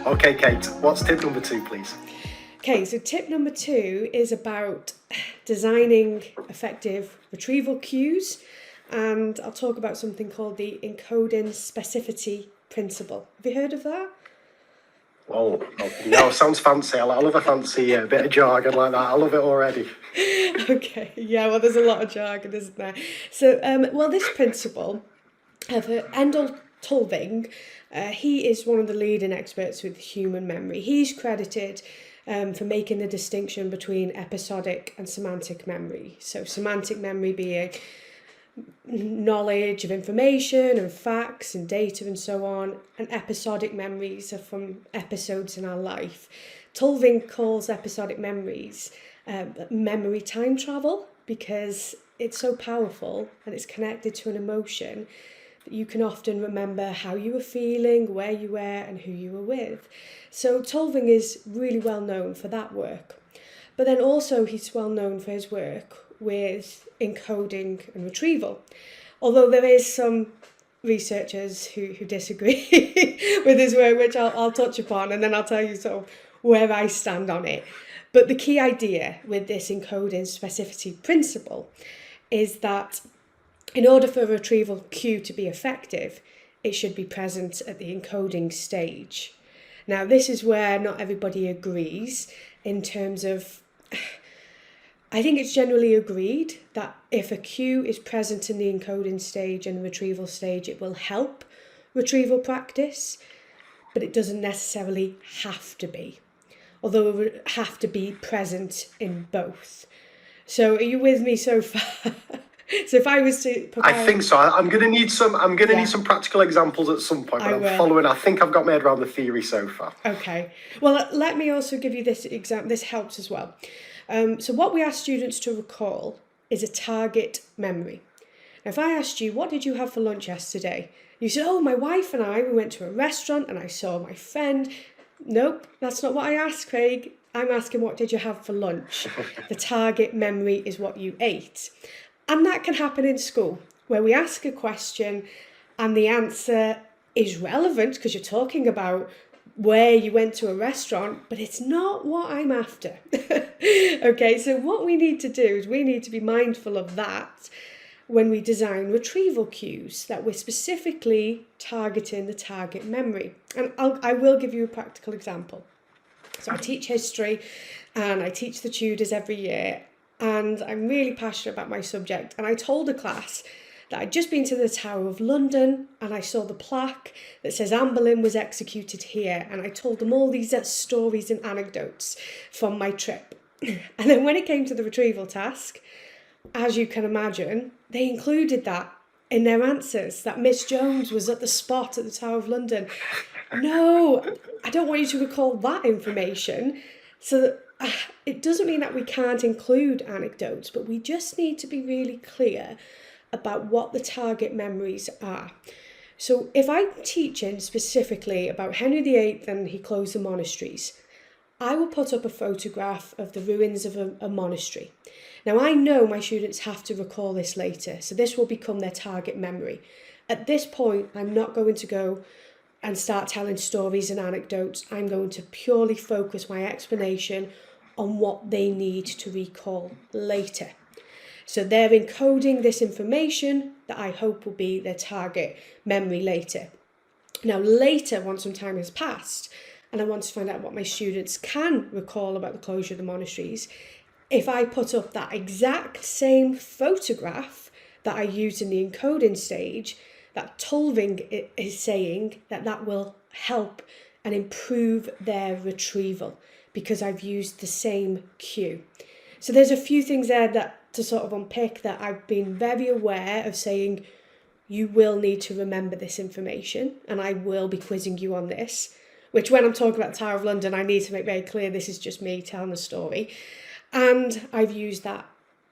Okay, Kate, what's tip number 2, please? Okay, so tip number 2 is about designing effective retrieval cues, and I'll talk about something called the Encoding Specificity Principle. Have you heard of that? Oh, no, sounds fancy. I love a fancy bit of jargon like that. I love it already. Okay, yeah, well, there's a lot of jargon, isn't there? So, this principle of Endel Tulving, he is one of the leading experts with human memory. He's credited for making the distinction between episodic and semantic memory. So, semantic memory being knowledge of information and facts and data and so on, and episodic memories are from episodes in our life. Tulving calls episodic memories memory time travel because it's so powerful and it's connected to an emotion that you can often remember how you were feeling, where you were, and who you were with. So Tulving is really well known for that work. But then also he's well known for his work with encoding and retrieval. Although there is some researchers who disagree with his work, which I'll touch upon, and then I'll tell you sort of where I stand on it. But the key idea with this encoding specificity principle is that in order for a retrieval cue to be effective, it should be present at the encoding stage. Now, this is where not everybody agrees in terms of, I think it's generally agreed that if a cue is present in the encoding stage and the retrieval stage, it will help retrieval practice, but it doesn't necessarily have to be, although it would have to be present in both. So are you with me so far? So if I was to I think so. I'm going to need some. Need some practical examples at some point. But I'm following. I think I've got my head around the theory so far. Okay. Well, let me also give you this example. This helps as well. So what we ask students to recall is a target memory. Now, if I asked you, what did you have for lunch yesterday? You said, oh, my wife and I, we went to a restaurant and I saw my friend. Nope, that's not what I asked, Craig. I'm asking, what did you have for lunch? The target memory is what you ate. And that can happen in school, where we ask a question and the answer is relevant because you're talking about where you went to a restaurant, but it's not what I'm after. Okay, so what we need to do is we need to be mindful of that when we design retrieval cues, that we're specifically targeting the target memory. And I will give you a practical example. So I teach history and I teach the tutors every year, and I'm really passionate about my subject. And I told a class that I'd just been to the Tower of London and I saw the plaque that says Anne Boleyn was executed here. And I told them all these stories and anecdotes from my trip. And then when it came to the retrieval task, as you can imagine, they included that in their answers, that Miss Jones was at the spot at the Tower of London. No, I don't want you to recall that information. So it doesn't mean that we can't include anecdotes, but we just need to be really clear about what the target memories are. So if I'm teaching specifically about Henry VIII and he closed the monasteries, I will put up a photograph of the ruins of a monastery. Now, I know my students have to recall this later, so this will become their target memory. At this point, I'm not going to go and start telling stories and anecdotes. I'm going to purely focus my explanation on what they need to recall later. So they're encoding this information that I hope will be their target memory later. Now, later, once some time has passed, and I want to find out what my students can recall about the closure of the monasteries, if I put up that exact same photograph that I used in the encoding stage, that Tulving is saying that will help and improve their retrieval because I've used the same cue. So there's a few things there that to sort of unpick that I've been very aware of saying, you will need to remember this information and I will be quizzing you on this, which when I'm talking about the Tower of London, I need to make very clear this is just me telling the story. And I've used that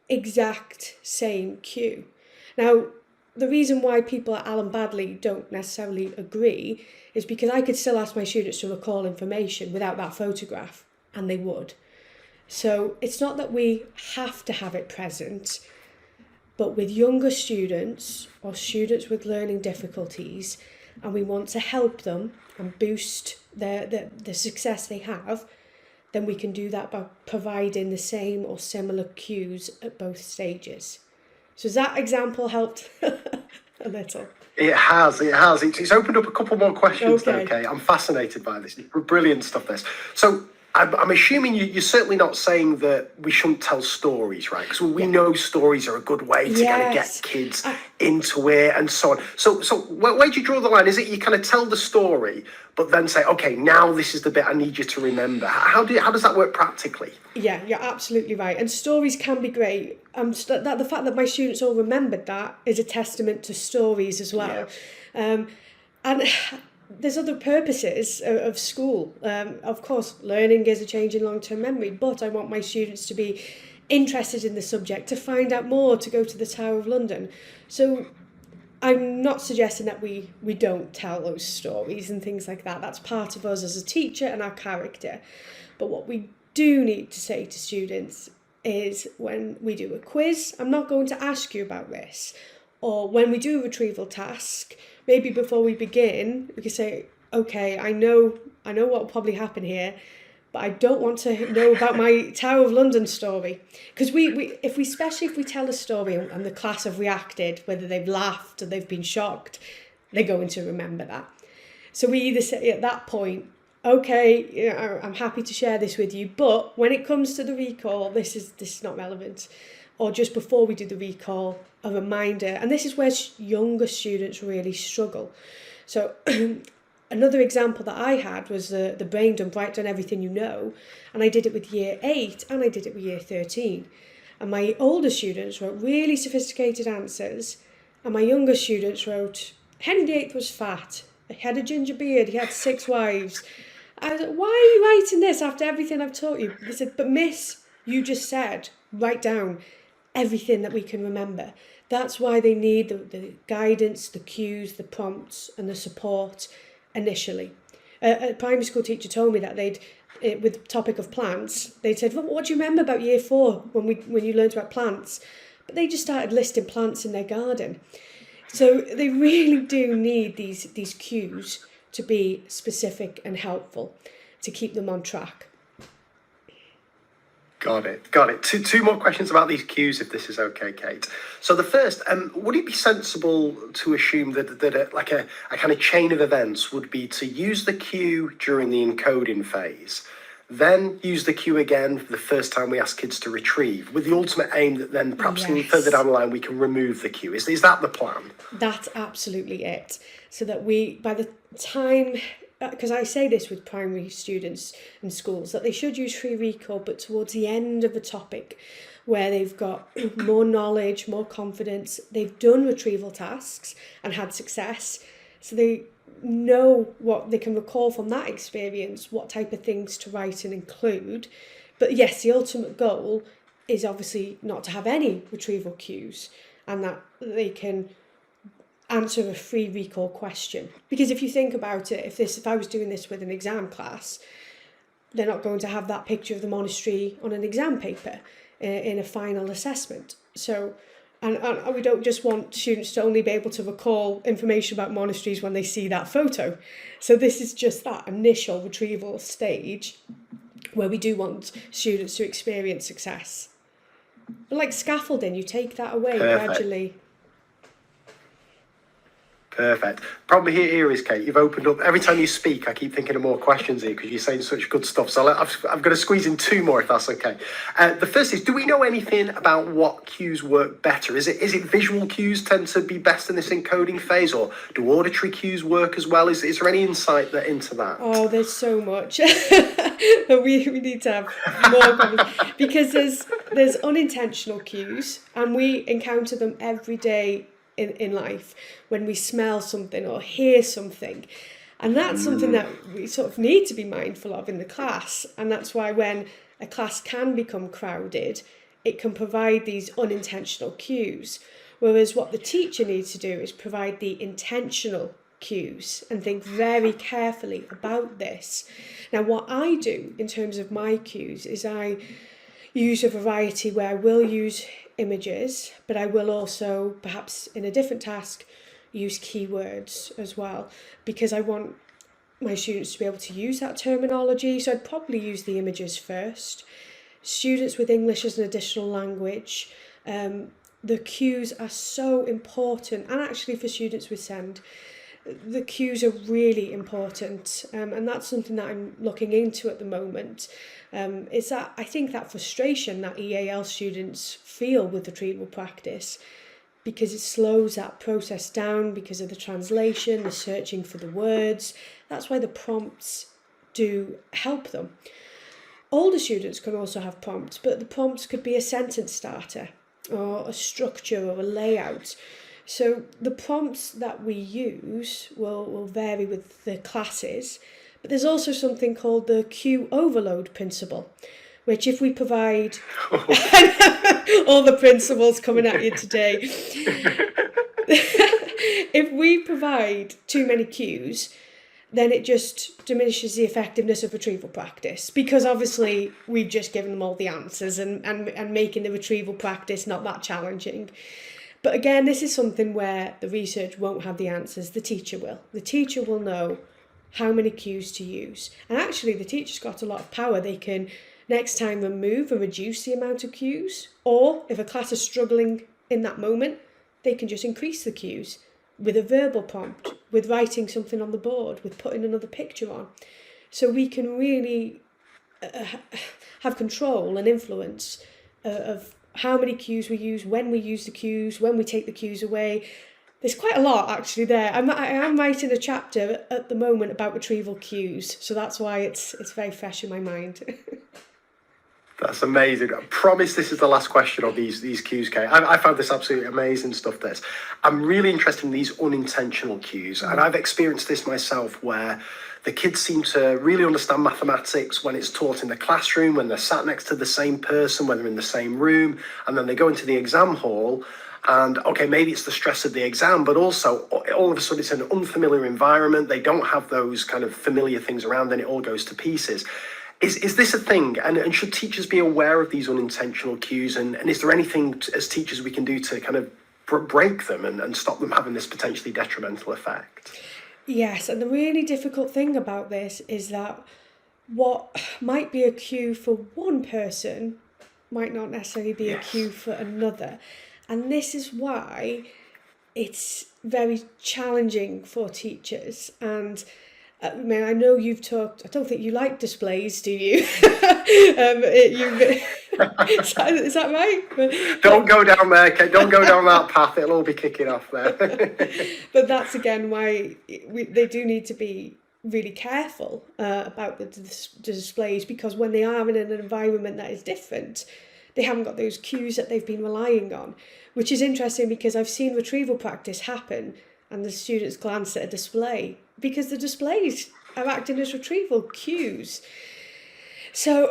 exact same cue. Now, the reason why people at Alan Badley don't necessarily agree is because I could still ask my students to recall information without that photograph, and they would. So it's not that we have to have it present, but with younger students or students with learning difficulties, and we want to help them and boost the success they have, then we can do that by providing the same or similar cues at both stages. So has that example helped a little? It has. It's opened up a couple more questions Okay. though, Kate. I'm fascinated by this. Brilliant stuff, this. So I'm assuming you're certainly not saying that we shouldn't tell stories, right? Because we know stories are a good way to kind of get kids into it and so on. So where do you draw the line? Is it you kind of tell the story, but then say, okay, now this is the bit I need you to remember? How does that work practically? Yeah, you're absolutely right. And stories can be great. The fact that my students all remembered that is a testament to stories as well. Yeah. And there's other purposes of school. Of course, learning is a change in long-term memory, but I want my students to be interested in the subject, to find out more, to go to the Tower of London. So I'm not suggesting that we don't tell those stories and things like that. That's part of us as a teacher and our character. But what we do need to say to students is when we do a quiz, I'm not going to ask you about this. Or when we do a retrieval task, maybe before we begin, we can say, okay, I know what will probably happen here, but I don't want to know about my Tower of London story. Because especially if we tell a story and the class have reacted, whether they've laughed or they've been shocked, they're going to remember that. So we either say at that point, okay, I'm happy to share this with you, but when it comes to the recall, this is not relevant. Or just before we do the recall, a reminder. And this is where younger students really struggle. So another example that I had was the brain dump, write down everything you know. And I did it with year 8 and I did it with year 13. And my older students wrote really sophisticated answers. And my younger students wrote, Henry VIII was fat. He had a ginger beard. He had 6 wives. I was like, why are you writing this after everything I've taught you? They said, but miss, you just said, write down everything that we can remember. That's why they need the guidance, the cues, the prompts and the support initially. A primary school teacher told me that with the topic of plants, they said, well, what do you remember about year 4 when you learned about plants? But they just started listing plants in their garden. So they really do need these cues to be specific and helpful to keep them on track. Got it. Two more questions about these cues, if this is okay, Kate. So the first, would it be sensible to assume that a kind of chain of events would be to use the cue during the encoding phase, then use the cue again for the first time we ask kids to retrieve, with the ultimate aim that then perhaps further down the line we can remove the cue? Is that the plan? That's absolutely it. So that by the time, because I say this with primary students and schools, that they should use free recall, but towards the end of the topic, where they've got more knowledge, more confidence, they've done retrieval tasks and had success, so they know what they can recall from that experience, what type of things to write and include. But yes, the ultimate goal is obviously not to have any retrieval cues, and that they can answer a free recall question. Because if you think about it, if I was doing this with an exam class, they're not going to have that picture of the monastery on an exam paper in a final assessment. So, and we don't just want students to only be able to recall information about monasteries when they see that photo. So this is just that initial retrieval stage where we do want students to experience success. But like scaffolding, you take that away gradually. Perfect. Problem here is, Kate, you've opened up. Every time you speak, I keep thinking of more questions here because you're saying such good stuff. So I've got to squeeze in 2 more, if that's okay. The first is, do we know anything about what cues work better? Is it visual cues tend to be best in this encoding phase, or do auditory cues work as well? Is there any insight into that? Oh, there's so much. we need to have more conversations, because there's unintentional cues, and we encounter them every day in life, when we smell something or hear something, and that's something that we sort of need to be mindful of in the class. And that's why when a class can become crowded, it can provide these unintentional cues, whereas what the teacher needs to do is provide the intentional cues and think very carefully about this. Now, what I do in terms of my cues is I use a variety where I will use images, but I will also, perhaps in a different task, use keywords as well, because I want my students to be able to use that terminology. So I'd probably use the images first. Students with English as an additional language, the cues are so important, and actually for students with SEND, the cues are really important, and that's something that I'm looking into at the moment. Is that I think that frustration that EAL students feel with retrieval practice, because it slows that process down because of the translation, the searching for the words. That's why the prompts do help them. Older students can also have prompts, but the prompts could be a sentence starter or a structure or a layout. So the prompts that we use will vary with the classes, but there's also something called the cue overload principle, which if we provide all the principles coming at you today, if we provide too many cues, then it just diminishes the effectiveness of retrieval practice, because obviously we've just given them all the answers and making the retrieval practice not that challenging. But again, this is something where the research won't have the answers, the teacher will. The teacher will know how many cues to use. And actually the teacher's got a lot of power. They can next time remove or reduce the amount of cues, or if a class is struggling in that moment, they can just increase the cues with a verbal prompt, with writing something on the board, with putting another picture on. So we can really have control and influence of how many cues we use, when we use the cues, when we take the cues away. There's quite a lot actually there. I am writing a chapter at the moment about retrieval cues, so that's why it's very fresh in my mind. That's amazing. I promise this is the last question on these cues, Kate. I found this absolutely amazing stuff, this. I'm really interested in these unintentional cues, and I've experienced this myself where the kids seem to really understand mathematics when it's taught in the classroom, when they're sat next to the same person, when they're in the same room, and then they go into the exam hall, and okay, maybe it's the stress of the exam, but also all of a sudden it's an unfamiliar environment. They don't have those kind of familiar things around, and it all goes to pieces. Is this a thing? And should teachers be aware of these unintentional cues? And is there anything as teachers we can do to kind of break them and stop them having this potentially detrimental effect? Yes, and the really difficult thing about this is that what might be a cue for one person might not necessarily be a cue for another. And this is why it's very challenging for teachers. And I mean, I know you've talked, I don't think you like displays, do you? Is that right? Don't go down there, Kate. Don't go down that path. It'll all be kicking off there. But that's again why they do need to be really careful about the displays, because when they are in an environment that is different, they haven't got those cues that they've been relying on, which is interesting because I've seen retrieval practice happen and the students glance at a display because the displays are acting as retrieval cues. So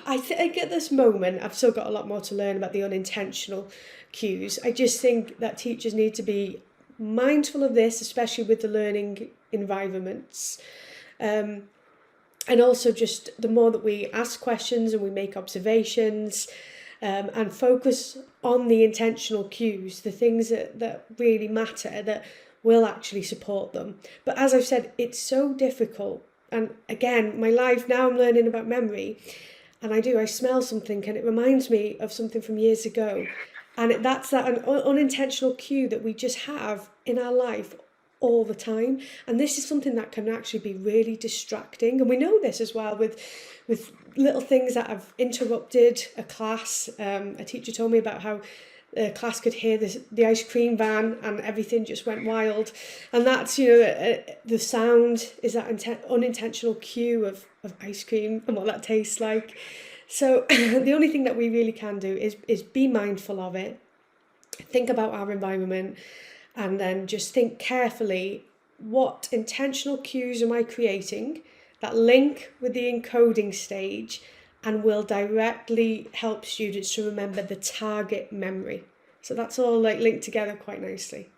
I think at this moment, I've still got a lot more to learn about the unintentional cues. I just think that teachers need to be mindful of this, especially with the learning environments. And also just the more that we ask questions and we make observations and focus on the intentional cues, the things that really matter, that will actually support them. But as I've said, it's so difficult. And again, my life now, I'm learning about memory, and I smell something and it reminds me of something from years ago. And that's an unintentional cue that we just have in our life all the time. And this is something that can actually be really distracting. And we know this as well with little things that have interrupted a class. A teacher told me about how the class could hear the ice cream van and everything just went wild. And that's, the sound is that unintentional cue of ice cream and what that tastes like. So the only thing that we really can do is be mindful of it, think about our environment, and then just think carefully, what intentional cues am I creating that link with the encoding stage and will directly help students to remember the target memory. So that's all linked together quite nicely.